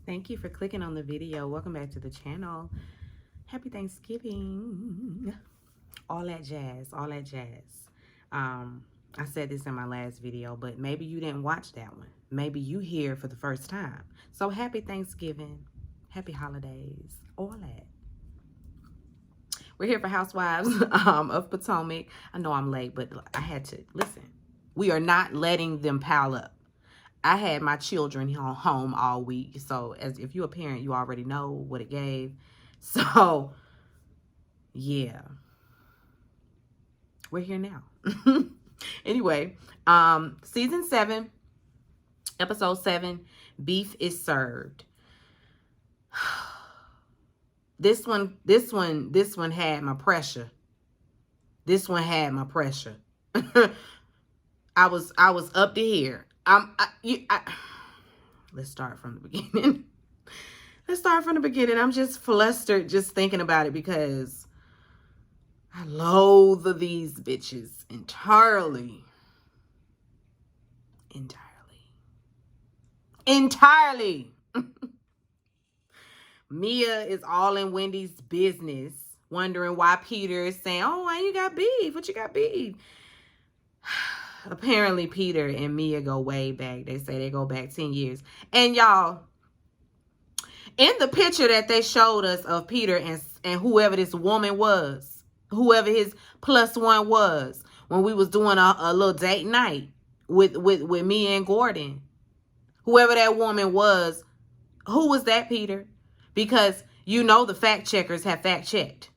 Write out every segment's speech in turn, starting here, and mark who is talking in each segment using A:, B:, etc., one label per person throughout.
A: Thank you for clicking on the video. Welcome back to the channel. Happy Thanksgiving. All that jazz, all that jazz. I said this in my last video, but maybe you didn't watch that one. Maybe you here for the first time. So happy Thanksgiving, happy holidays, all that. We're here for Housewives of Potomac. I know I'm late, but I had to listen. We are not letting them pile up. I had my children home all week. So as if you're a parent, you already know what it gave. So yeah, we're here now. Anyway, season 7, episode 7, beef is served. This one had my pressure. This one had my pressure. I was up to here. Let's start from the beginning. Let's start from the beginning. I'm just flustered just thinking about it because I loathe these bitches entirely. Mia is all in Wendy's business, wondering why Peter is saying, oh, why you got beef? What you got beef? Apparently, Peter and Mia go way back. They say they go back 10 years. And y'all, in the picture that they showed us of Peter and whoever this woman was, whoever his +1 was, when we was doing a little date night with Mia and Gordon, whoever that woman was, who was that, Peter? Because you know the fact checkers have fact checked.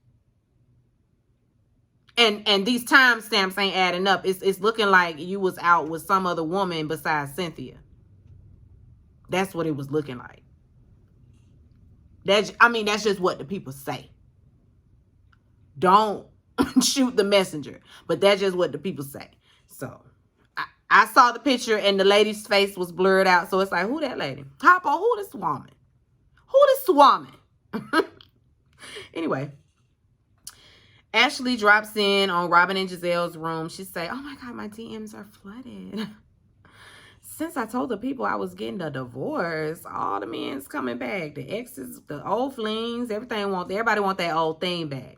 A: And these timestamps ain't adding up. It's looking like you was out with some other woman besides Cynthia. That's what it was looking like. That's just what the people say. Don't shoot the messenger. But that's just what the people say. So I saw the picture and the lady's face was blurred out. So it's like, who that lady? Hop on, who this woman? Who this woman? Anyway. Ashley drops in on Robin and Giselle's room. She say, oh my God, my DMs are flooded. Since I told the people I was getting a divorce, all the men's coming back. The exes, the old flings, everybody want that old thing back.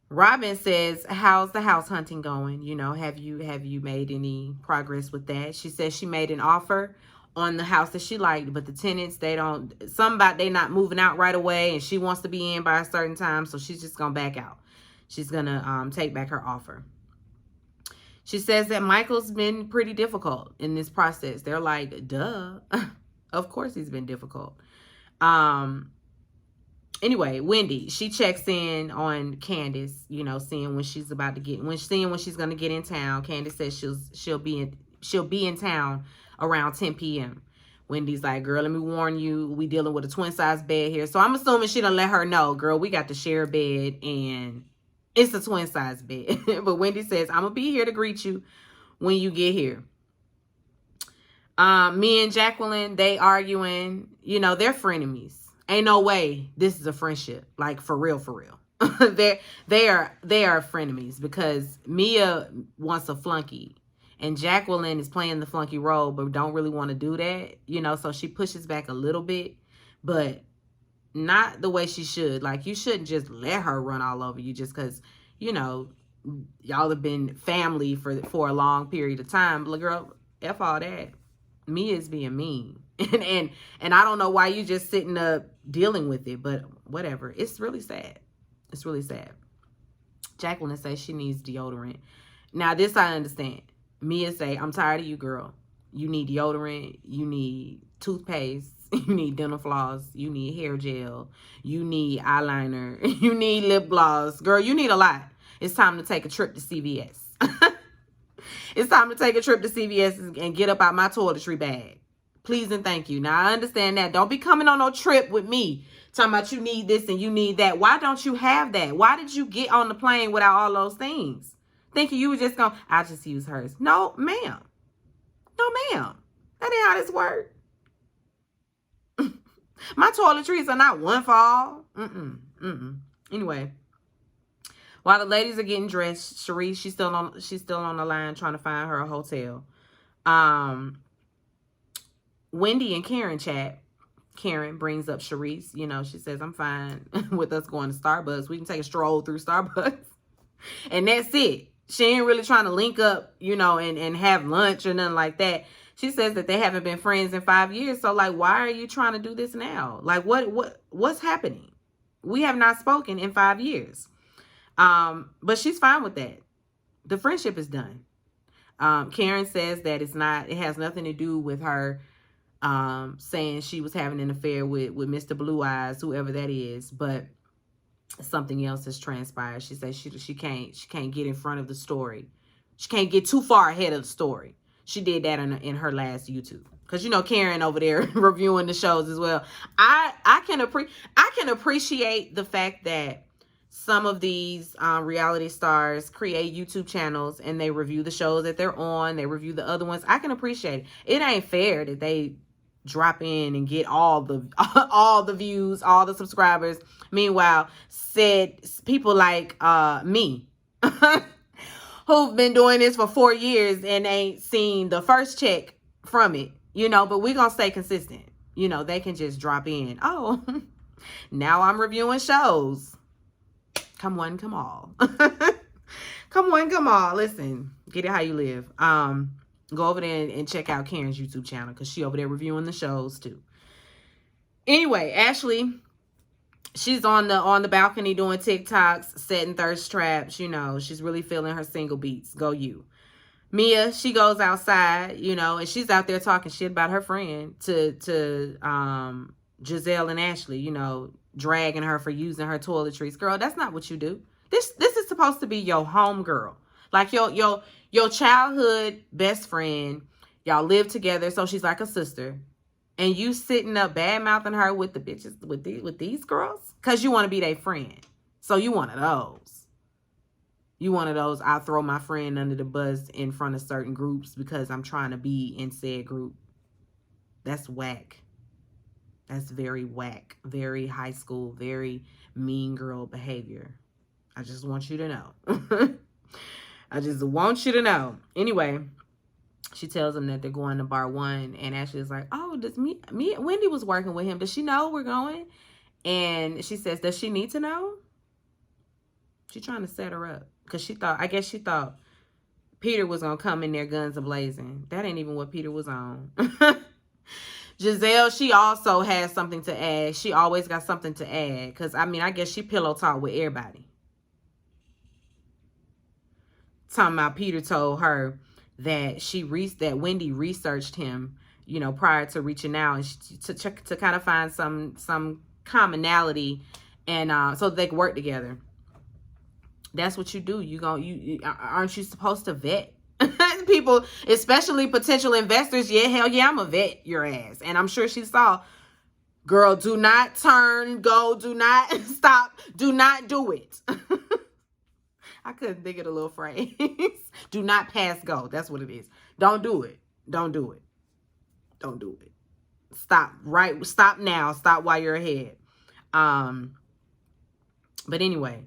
A: Robin says, how's the house hunting going? You know, have you made any progress with that? She says she made an offer on the house that she liked, but the tenants, they not moving out right away, and she wants to be in by a certain time, so she's just gonna back out. She's gonna take back her offer. She says that Michael's been pretty difficult in this process. They're like, duh. Of course he's been difficult. Anyway, Wendy, she checks in on Candace, you know, seeing when she's gonna get in town. Candace says she'll be in town around 10 p.m. Wendy's like, girl, let me warn you, we dealing with a twin size bed here. So I'm assuming she done let her know, girl, we got to share a bed and it's a twin size bed. But Wendy says, I'm gonna be here to greet you when you get here. Me and Jacqueline, they arguing, you know, they're frenemies. Ain't no way this is a friendship, like for real. they are frenemies because Mia wants a flunky and Jacqueline is playing the flunky role but don't really want to do that, you know, so she pushes back a little bit, but not the way she should. Like, you shouldn't just let her run all over you just because, you know, y'all have been family for a long period of time. But girl, F all that. Mia's being mean. And I don't know why you just sitting up dealing with it, but whatever. It's really sad. It's really sad. Jacqueline says she needs deodorant. Now, this I understand. Mia say, I'm tired of you, girl. You need deodorant. You need toothpaste. You need dental floss. You need hair gel. You need eyeliner. You need lip gloss. Girl, you need a lot. It's time to take a trip to CVS. It's time to take a trip to CVS and get up out my toiletry bag. Please and thank you. Now, I understand that. Don't be coming on no trip with me talking about you need this and you need that. Why don't you have that? Why did you get on the plane without all those things? Thinking you were just going, I'll just use hers. No, ma'am. No, ma'am. That ain't how this works. My toiletries are not one for all. Anyway, while the ladies are getting dressed, Sharice, she's still on the line trying to find her a hotel. Wendy and Karen chat. Karen brings up Sharice. You know, she says, I'm fine with us going to Starbucks. We can take a stroll through Starbucks. And that's it. She ain't really trying to link up, you know, and have lunch or nothing like that. She says that they haven't been friends in 5 years. So, like, why are you trying to do this now? Like, what's happening? We have not spoken in 5 years. But she's fine with that. The friendship is done. Karen says that it has nothing to do with her saying she was having an affair with Mr. Blue Eyes, whoever that is, but something else has transpired. She says she can't get in front of the story. She can't get too far ahead of the story. She did that in her last YouTube. Because, you know, Karen over there reviewing the shows as well. I can appreciate the fact that some of these reality stars create YouTube channels and they review the shows that they're on. They review the other ones. I can appreciate it. It ain't fair that they drop in and get all the views, all the subscribers. Meanwhile, said people like me who've been doing this for 4 years and ain't seen the first check from it, you know, but we gonna stay consistent. You know, they can just drop in. Oh, now I'm reviewing shows. Come one, come all. Come one, come all. Listen, get it how you live. Go over there and check out Karen's YouTube channel because she over there reviewing the shows too. Anyway, Ashley, she's on the balcony doing TikToks, setting thirst traps. You know, she's really feeling her single beats. Go you. Mia, she goes outside, you know, and she's out there talking shit about her friend to Giselle and Ashley, you know, dragging her for using her toiletries. Girl, that's not what you do. This is supposed to be your home girl. Like your childhood best friend. Y'all live together, so she's like a sister. And you sitting up bad-mouthing her with the bitches, with these girls? Because you want to be their friend. So you one of those. You one of those, I'll throw my friend under the bus in front of certain groups because I'm trying to be in said group. That's whack. That's very whack. Very high school, very mean girl behavior. I just want you to know. I just want you to know. Anyway, she tells them that they're going to bar 1. And Ashley's like, oh, does me Wendy was working with him. Does she know we're going? And she says, does she need to know? She's trying to set her up. Because I guess she thought Peter was going to come in there guns a-blazing. That ain't even what Peter was on. Giselle, she also has something to add. She always got something to add. Because, I mean, I guess she pillow talk with everybody. Talking about Peter told her that that Wendy researched him, you know, prior to reaching out, and to kind of find some commonality, and so they could work together. That's what you do. Aren't you supposed to vet people, especially potential investors? Yeah, hell yeah, I'm a vet your ass. And I'm sure she saw, girl, do not turn, go, do not stop, do not do it. I couldn't think of the little phrase. Do not pass go. That's what it is. Don't do it. Don't do it. Don't do it. Stop now. Stop while you're ahead. But anyway.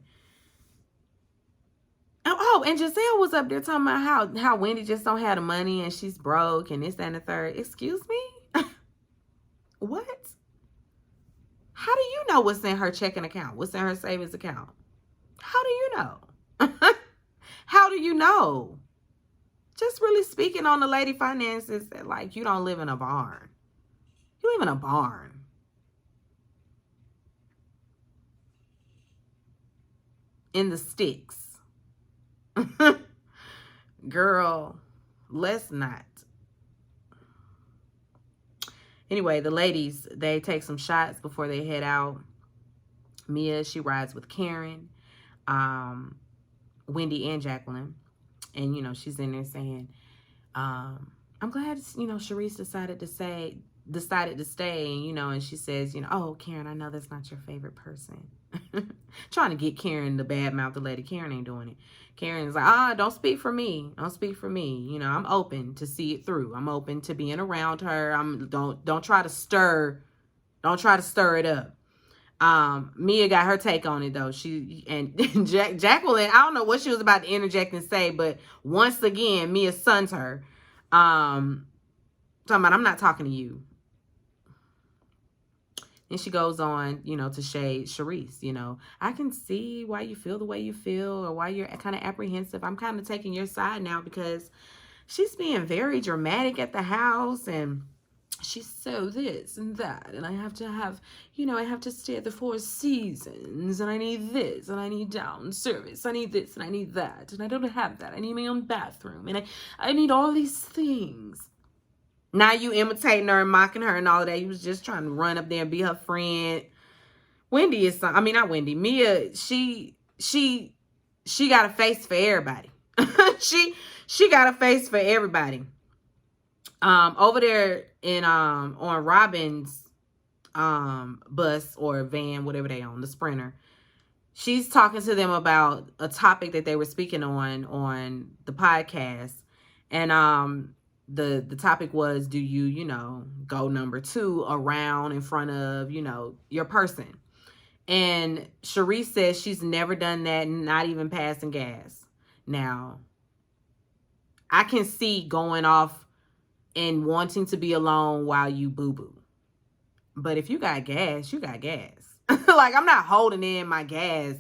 A: Oh, and Giselle was up there talking about how Wendy just don't have the money and she's broke and this, that, and the third. Excuse me? What? How do you know what's in her checking account? What's in her savings account? How do you know? How do you know? Just really speaking on the lady finances, that like you don't live in a barn. You live in a barn. In the sticks. Girl, let's not. Anyway, the ladies, they take some shots before they head out. Mia, she rides with Karen, Wendy, and Jacqueline. And, you know, she's in there saying, I'm glad, you know, Sharice decided to stay. And, you know, and she says, you know, oh, Karen, I know that's not your favorite person. Trying to get Karen to badmouth the lady. Karen ain't doing it. Karen's like, don't speak for me. Don't speak for me. You know, I'm open to see it through. I'm open to being around her. Don't try to stir. Don't try to stir it up. Mia got her take on it though. Jacqueline, I don't know what she was about to interject and say, but once again, Mia suns her. Talking about, I'm not talking to you. And she goes on, to shade Sharice. I can see why you feel the way you feel or why you're kind of apprehensive. I'm kind of taking your side now because she's being very dramatic at the house, and she's so this and that, and I have to have, I have to stay at the Four Seasons, and I need this, and I need down service, I need this, and I need that, and I don't have that, I need my own bathroom, and I need all these things. Now you imitating her and mocking her and all of that. You was just trying to run up there and be her friend. Wendy is, not Wendy, Mia, she got a face for everybody. she got a face for everybody. Over there in on Robin's bus or van, whatever they own, the Sprinter, she's talking to them about a topic that they were speaking on the podcast, and the topic was, do you go number 2 around in front of your person? And Sharice says she's never done that, not even passing gas. Now, I can see going off and wanting to be alone while you boo-boo. But if you got gas, you got gas. Like, I'm not holding in my gas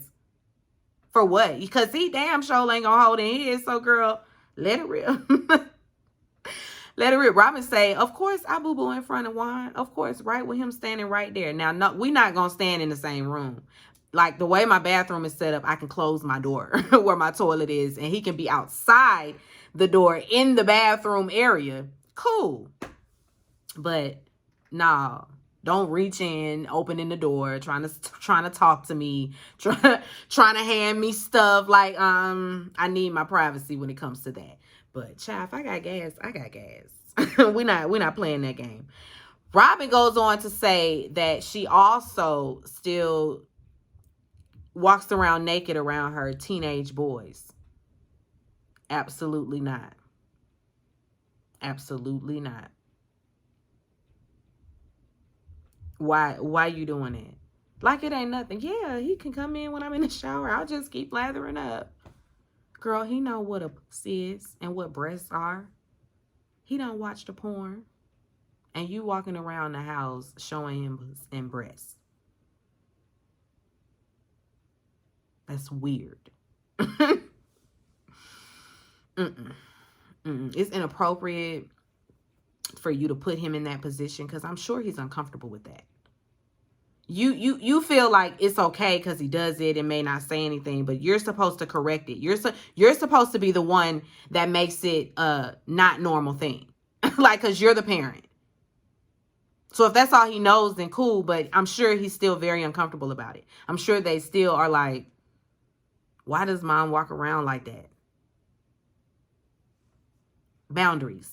A: for what? Because he damn sure ain't gonna hold in his. So, girl, let it rip. Let it rip. Robin say, of course, I boo-boo in front of Juan. Of course, right with him standing right there. Now, no, we not gonna stand in the same room. Like, the way my bathroom is set up, I can close my door where my toilet is, and he can be outside the door in the bathroom area. Cool. But nah, don't reach in, opening the door, trying to talk to me, trying to hand me stuff. Like, I need my privacy when it comes to that. But child, if I got gas, I got gas. we're not playing that game. Robin goes on to say that she also still walks around naked around her teenage boys. Absolutely not. Absolutely not. Why you doing it? Like it ain't nothing. Yeah, he can come in when I'm in the shower. I'll just keep lathering up. Girl, he know what a pussy is and what breasts are. He don't watch the porn. And you walking around the house showing him and breasts. That's weird. It's inappropriate for you to put him in that position because I'm sure he's uncomfortable with that. You feel like it's okay because he does it and may not say anything, but you're supposed to correct it. You're supposed to be the one that makes it a not normal thing. Like, because you're the parent. So if that's all he knows, then cool, but I'm sure he's still very uncomfortable about it. I'm sure they still are like, why does mom walk around like that? Boundaries.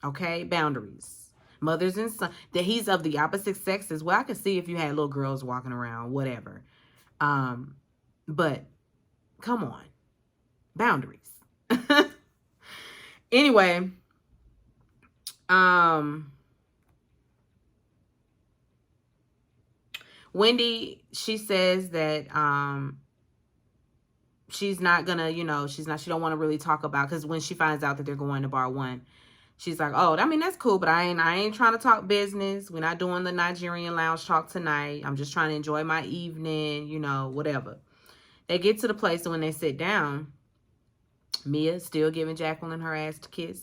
A: Okay? Boundaries. Mothers and sons. That he's of the opposite sex as well. I could see if you had little girls walking around, whatever. But come on. Boundaries. Anyway. Wendy, she says that she's not gonna, she don't want to really talk about, because when she finds out that they're going to bar 1, she's like, oh, I mean, that's cool, but I ain't trying to talk business. We're not doing the Nigerian lounge talk tonight. I'm just trying to enjoy my evening, whatever. They get to the place, and when they sit down, Mia still giving Jacqueline her ass to kiss,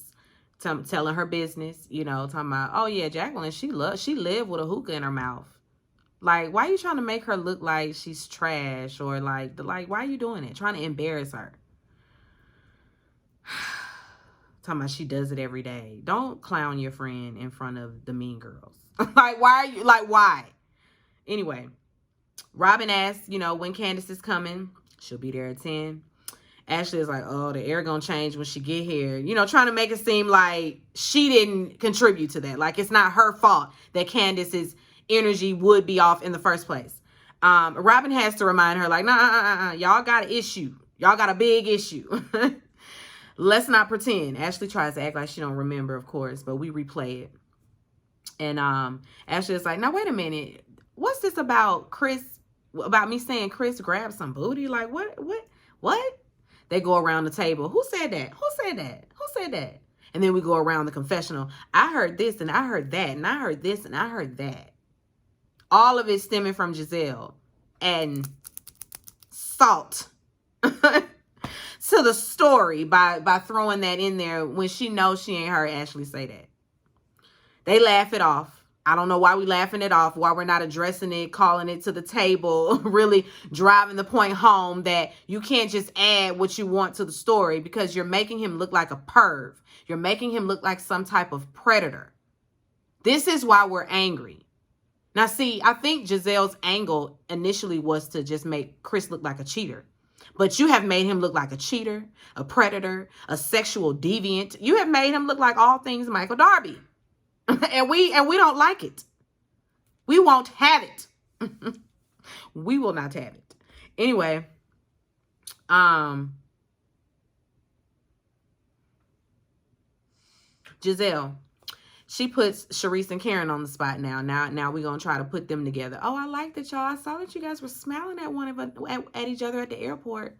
A: telling her business, talking about, oh yeah, Jacqueline, she lived with a hookah in her mouth. Like, why are you trying to make her look like she's trash, or like, why are you doing it? Trying to embarrass her. Talking about she does it every day. Don't clown your friend in front of the mean girls. Like, why? Anyway, Robin asks, when Candace is coming. She'll be there at 10. Ashley is like, oh, the air gonna change when she get here. Trying to make it seem like she didn't contribute to that. Like, it's not her fault that Candace's energy would be off in the first place. Robin has to remind her, like, nah, y'all got an issue. Y'all got a big issue. Let's not pretend. Ashley tries to act like she don't remember, of course, but we replay it. And Ashley is like, now, wait a minute. What's this about about me saying Chris grabbed some booty? Like, what? They go around the table. Who said that? Who said that? And then we go around the confessional. I heard this, and I heard that, and I heard this, and I heard that. All of it stemming from Giselle. And salt to the story by throwing that in there when she knows she ain't heard Ashley say that. They laugh it off. I don't know why we laughing it off, why we're not addressing it, calling it to the table, really driving the point home that you can't just add what you want to the story because you're making him look like a perv. You're making him look like some type of predator. This is why we're angry. Now, see, I think Giselle's angle initially was to just make Chris look like a cheater. But you have made him look like a cheater, a predator, a sexual deviant. You have made him look like all things Michael Darby. and we don't like it. We won't have it. We will not have it. Anyway, Giselle, she puts Sharice and Karen on the spot now. Now we're going to try to put them together. Oh, I like that, y'all. I saw that you guys were smiling at one of at each other at the airport.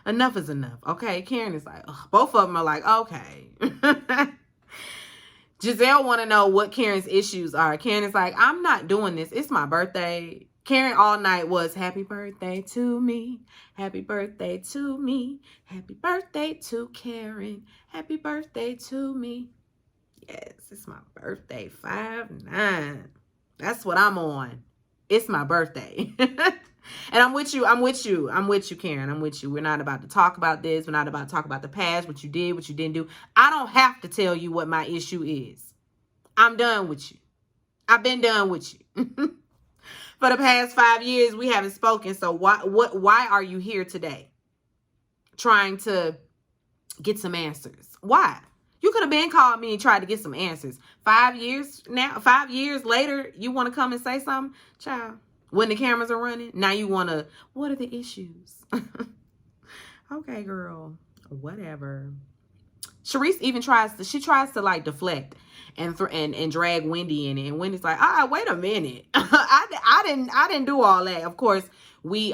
A: Enough is enough. Okay, Karen is like, ugh. Both of them are like, okay. Giselle want to know what Karen's issues are. Karen is like, I'm not doing this. It's my birthday. Karen all night was, happy birthday to me. Happy birthday to me. Happy birthday to Karen. Happy birthday to me. Yes, it's my birthday. 5-9. That's what I'm on. It's my birthday. And I'm with you, Karen. I'm with you. We're not about to talk about this. We're not about to talk about the past, what you did, what you didn't do. I don't have to tell you what my issue is. I'm done with you. I've been done with you. For the past 5 years, we haven't spoken. So why are you here today? Trying to get some answers. Why? You could have been called me and tried to get some answers. 5 years now, 5 years later, you want to come and say something? Child. When the cameras are running, now you want to, what are the issues? Okay, girl, whatever. Sharice even tries to like deflect and drag Wendy in it. And Wendy's like, wait a minute. I didn't do all that. Of course, we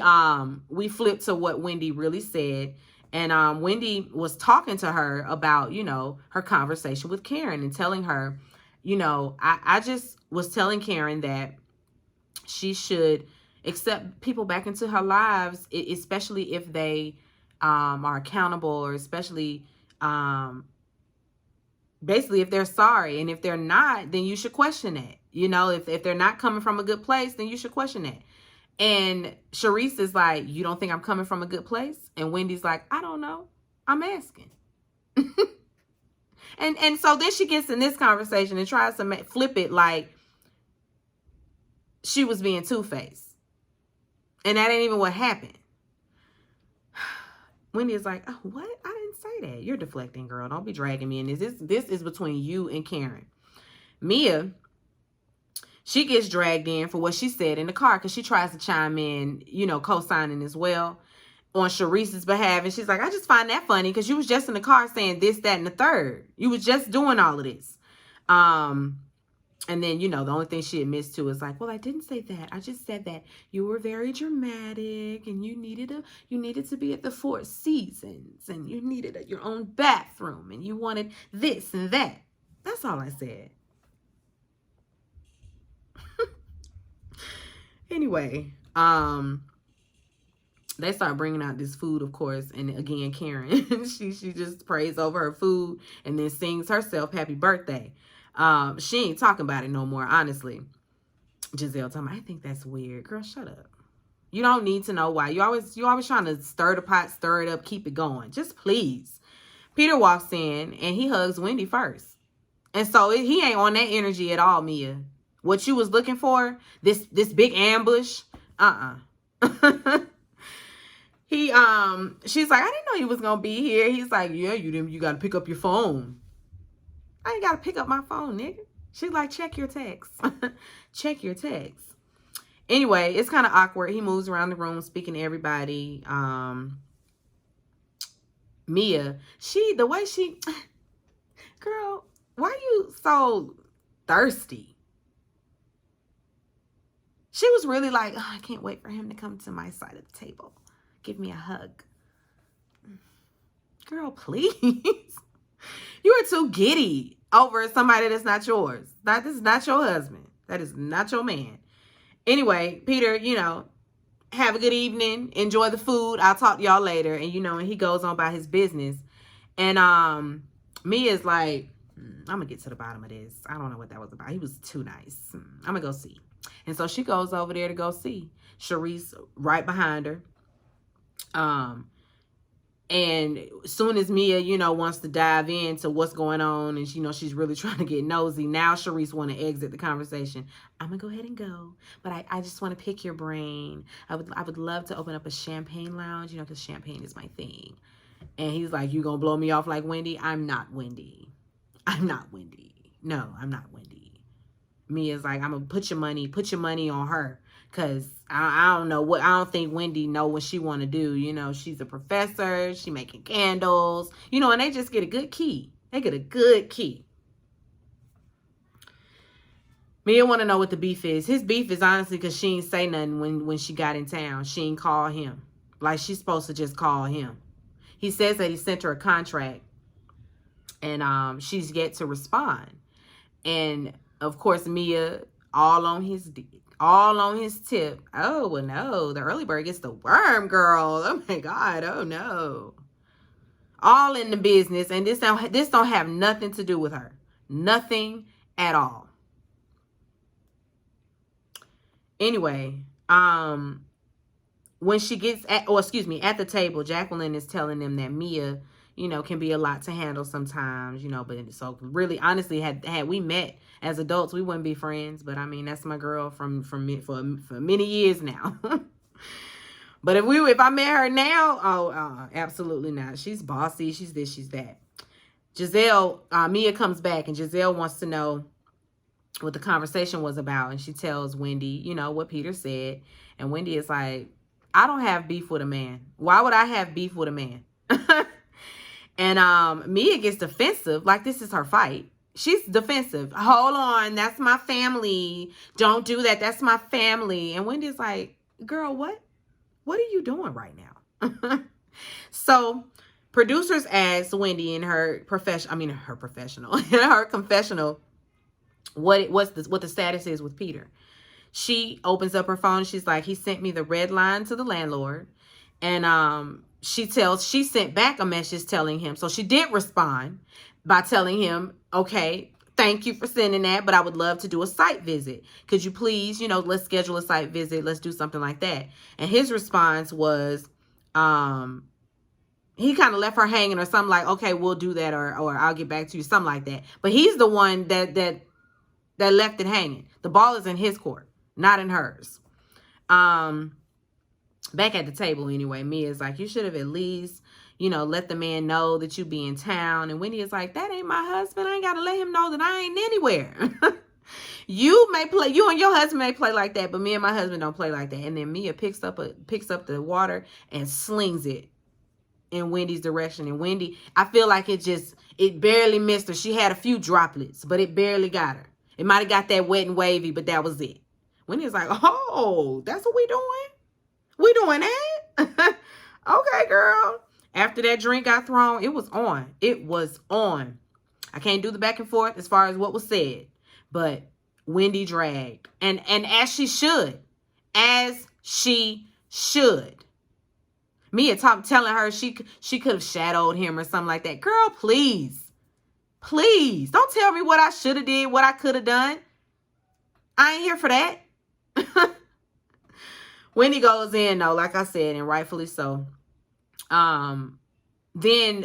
A: flipped to what Wendy really said. And Wendy was talking to her about, her conversation with Karen and telling her, I just was telling Karen that she should accept people back into her lives, especially if they are accountable, or especially basically if they're sorry. And if they're not, then you should question it. If they're not coming from a good place, then you should question it. And Sharice is like, you don't think I'm coming from a good place? And Wendy's like, I don't know. I'm asking. and so then she gets in this conversation and tries to flip it like she was being two-faced. And that ain't even what happened. Wendy is like, oh, what? I didn't say that. You're deflecting, girl. Don't be dragging me in this. This is between you and Karen. Mia, she gets dragged in for what she said in the car because she tries to chime in, co-signing as well on Sharice's behalf. And she's like, I just find that funny because you was just in the car saying this, that, and the third. You was just doing all of this. And then, the only thing she admits to is like, well, I didn't say that. I just said that you were very dramatic and you needed to be at the Four Seasons and you needed your own bathroom and you wanted this and that. That's all I said. Anyway, they start bringing out this food, of course. And again, Karen, she just prays over her food and then sings herself happy birthday. She ain't talking about it no more, honestly. Giselle told me, I think that's weird. Girl, shut up. You don't need to know why. You always trying to stir the pot, stir it up, keep it going. Just please. Peter walks in and he hugs Wendy first. And so he ain't on that energy at all, Mia. What you was looking for, this big ambush, She's like, I didn't know you was gonna be here. He's like, yeah, you gotta pick up your phone. I ain't gotta pick up my phone, nigga. She's like, check your text. Check your text. Anyway, it's kind of awkward. He moves around the room speaking to everybody. Mia, the way she, girl, why are you so thirsty? She was really like, oh, I can't wait for him to come to my side of the table. Give me a hug. Girl, please. You are too giddy. over somebody that's not yours. This is not your husband. That is not your man. Anyway, Peter, have a good evening. Enjoy the food. I'll talk to y'all later. And, and he goes on about his business. And Mia's like, I'm going to get to the bottom of this. I don't know what that was about. He was too nice. I'm going to go see. And so she goes over there to go see. Sharice right behind her. And as soon as Mia, wants to dive into what's going on and, she's really trying to get nosy, now Sharice want to exit the conversation. I'm going to go ahead and go, but I just want to pick your brain. I would love to open up a champagne lounge, because champagne is my thing. And he's like, you going to blow me off like Wendy? I'm not Wendy. I'm not Wendy. No, I'm not Wendy. Mia's like, I'm going to put your money on her. Because I don't think Wendy know what she want to do. She's a professor. She making candles. And they just get a good key. They get a good key. Mia want to know what the beef is. His beef is honestly because she ain't say nothing when she got in town. She ain't call him. Like she's supposed to just call him. He says that he sent her a contract. And she's yet to respond. And of course, Mia all on his tip. Oh, well, no. The early bird gets the worm, girl. Oh, my God. Oh, no. All in the business. And this don't have nothing to do with her. Nothing at all. Anyway, when she gets at the table, Jacqueline is telling them that Mia, can be a lot to handle sometimes, but so really, honestly, had we met as adults, we wouldn't be friends. But I mean, that's my girl for many years now. But if I met her now, absolutely not. She's bossy. She's this, she's that. Giselle, Mia comes back and Giselle wants to know what the conversation was about. And she tells Wendy, what Peter said. And Wendy is like, I don't have beef with a man. Why would I have beef with a man? And Mia gets defensive, like this is her fight. She's defensive. Hold on, that's my family. Don't do that. That's my family. And Wendy's like, girl, what? What are you doing right now? So producers asked Wendy in her confessional, what the status is with Peter. She opens up her phone. She's like, he sent me the red line to the landlord. And she sent back a message telling him. So she did respond by telling him, okay, thank you for sending that, but I would love to do a site visit. Could you please, let's schedule a site visit. Let's do something like that. And his response was, he kind of left her hanging or something like, okay, we'll do that. Or I'll get back to you. Something like that. But he's the one that left it hanging. The ball is in his court, not in hers. Back at the table anyway, Mia's like, you should have at least, let the man know that you be in town. And Wendy is like, that ain't my husband. I ain't got to let him know that I ain't anywhere. You and your husband may play like that, but me and my husband don't play like that. And then Mia picks up the water and slings it in Wendy's direction. And Wendy, I feel like it barely missed her. She had a few droplets, but it barely got her. It might have got that wet and wavy, but that was it. Wendy's like, oh, that's what we doing? We doing that? Okay, girl. After that drink got thrown, it was on. It was on. I can't do the back and forth as far as what was said, but Wendy dragged. And as she should. As she should. Mia telling her she could have shadowed him or something like that. Girl, please. Please. Don't tell me what I should have did, what I could have done. I ain't here for that. Wendy goes in, though, like I said, and rightfully so. Then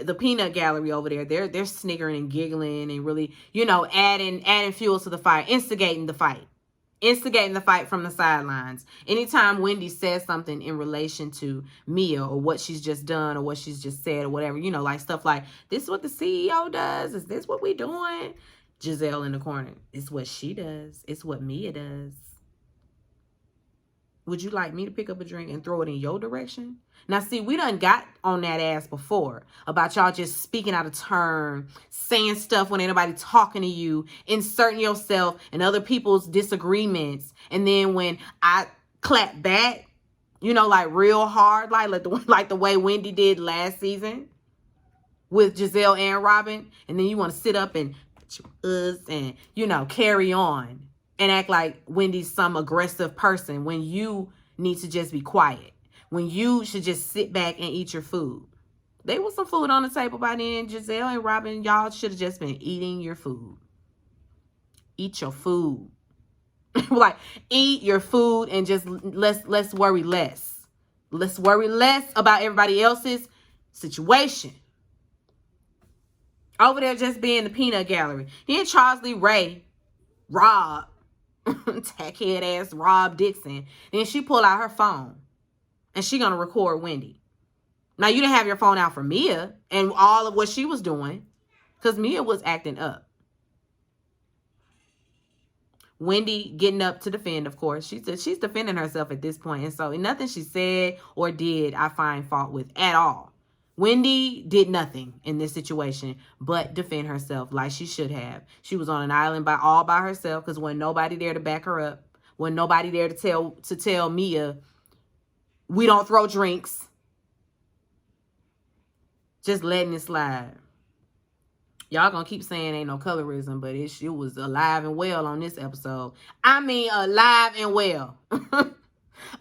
A: the peanut gallery over there, they're sniggering and giggling and really, adding fuel to the fire, instigating the fight from the sidelines. Anytime Wendy says something in relation to Mia or what she's just done or what she's just said or whatever, like stuff like, this is what the CEO does. Is this what we doing? Giselle in the corner. It's what she does. It's what Mia does. Would you like me to pick up a drink and throw it in your direction? Now, see, we done got on that ass before about y'all just speaking out of turn, saying stuff when ain't nobody talking to you, inserting yourself in other people's disagreements. And then when I clap back, like real hard, like the way Wendy did last season with Giselle and Robin. And then you want to sit up and us, and, you know, carry on and act like Wendy's some aggressive person when you need to just be quiet, when you should just sit back and eat your food. There was some food on the table by then. Gizelle and Robin, y'all should have just been eating your food. Eat your food. Like, eat your food and just let's worry less. Let's worry less about everybody else's situation. Over there just being the peanut gallery. Then Charles Lee Ray, Rob, tackhead ass Rob Dixon. Then she pull out her phone and she gonna record Wendy. Now, you didn't have your phone out for Mia and all of what she was doing, because Mia was acting up. Wendy getting up to defend, of course. She's defending herself at this point. And so nothing she said or did I find fault with at all. Wendy did nothing in this situation but defend herself like she should have. She was on an island all by herself because wasn't nobody there to back her up. Wasn't nobody there to tell Mia, we don't throw drinks. Just letting it slide. Y'all gonna keep saying ain't no colorism, but it was alive and well on this episode. I mean, alive and well.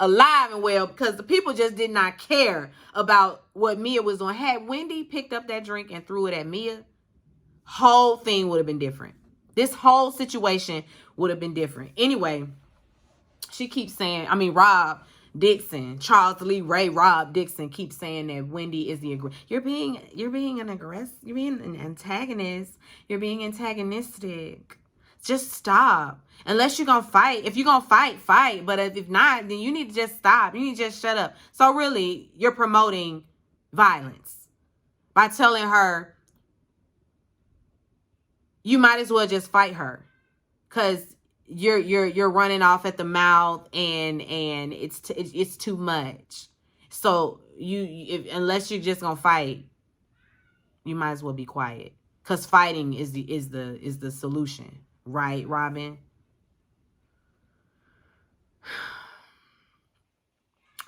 A: Alive and well, because the people just did not care about what Mia was doing. Had Wendy picked up that drink and threw it at Mia, whole thing would have been different. This whole situation would have been different. Anyway, she keeps saying, Rob Dixon, Charles Lee Ray, Rob Dixon keeps saying that Wendy is the you're being an aggressive, you're being an antagonist, you're being antagonistic. Just stop. Unless you're gonna fight. If you're gonna fight, fight. But if not, then you need to just stop. You need to just shut up. So really, you're promoting violence by telling her you might as well just fight her, because you're running off at the mouth and it's too much. So unless you're just gonna fight, you might as well be quiet, because fighting is the solution, right, Robin?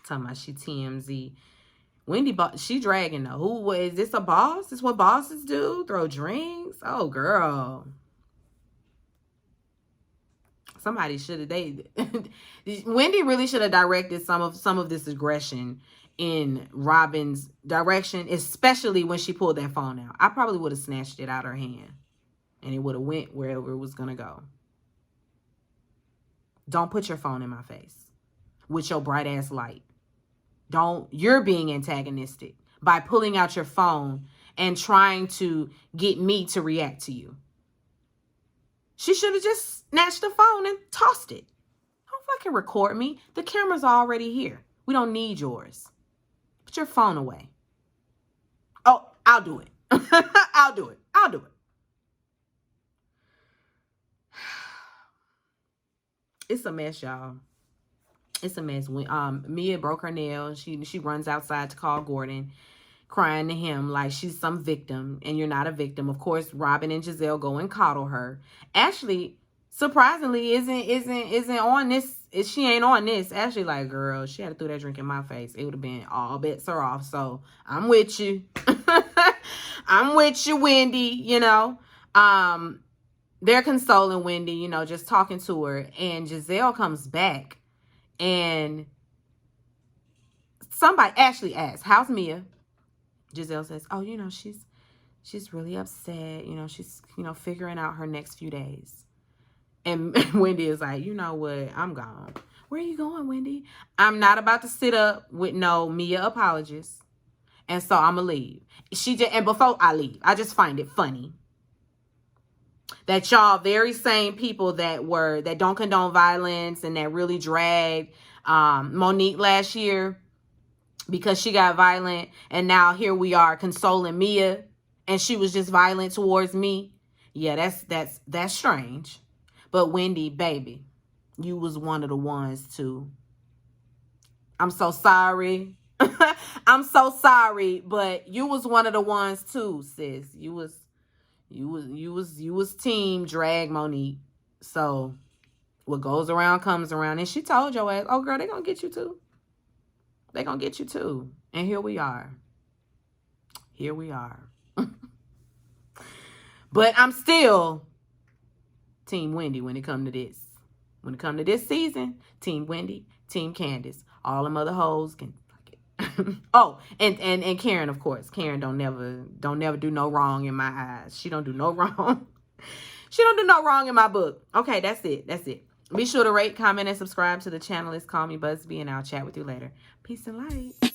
A: Talking about she TMZ. Wendy, she dragging though. Who is this? A boss? This what bosses do? Throw drinks? Oh, girl. Somebody should have. Wendy really should have directed some of this aggression in Robin's direction, especially when she pulled that phone out. I probably would have snatched it out of her hand, and it would have went wherever it was gonna go. Don't put your phone in my face with your bright ass light. You're being antagonistic by pulling out your phone and trying to get me to react to you. She should have just snatched the phone and tossed it. Don't fucking record me. The camera's already here. We don't need yours. Put your phone away. Oh, I'll do it. I'll do it. It's a mess, y'all. It's a mess. When Mia broke her nail, she runs outside to call Gordon, crying to him like she's some victim, and you're not a victim. Of course, Robin and Gizelle go and coddle her. Ashley, surprisingly, isn't on this. She ain't on this. Ashley, like, girl, she had to throw that drink in my face. It would have been all bets are off. So I'm with you. I'm with you, Wendy. You know, they're consoling Wendy. You know, just talking to her, and Gizelle comes back. And Ashley asks, how's Mia? Gizelle says, oh, you know, she's really upset. You know, she's, figuring out her next few days. And Wendy is like, you know what? I'm gone. Where are you going, Wendy? I'm not about to sit up with no Mia apologies. And so I'm going to leave. And before I leave, I just find it funny that y'all very same people that don't condone violence and that really dragged Monique last year because she got violent, and now here we are consoling Mia and she was just violent towards me. Yeah, that's strange. But Wendy, baby, you was one of the ones too. I'm so sorry. I'm so sorry, but you was one of the ones too, sis. You was team drag Monique. So what goes around comes around. And she told your ass, oh girl, they gonna get you too. They gonna get you too. And here we are. Here we are. But I'm still Team Wendy when it come to this. When it come to this season, Team Wendy, Team Candace. All them other hoes can fuck it. Oh, and Karen, of course. Karen don't never do no wrong in my eyes. She don't do no wrong. She don't do no wrong in my book. Okay, that's it. That's it. Be sure to rate, comment, and subscribe to the channel. It's Call Me Busby, and I'll chat with you later. Peace and light.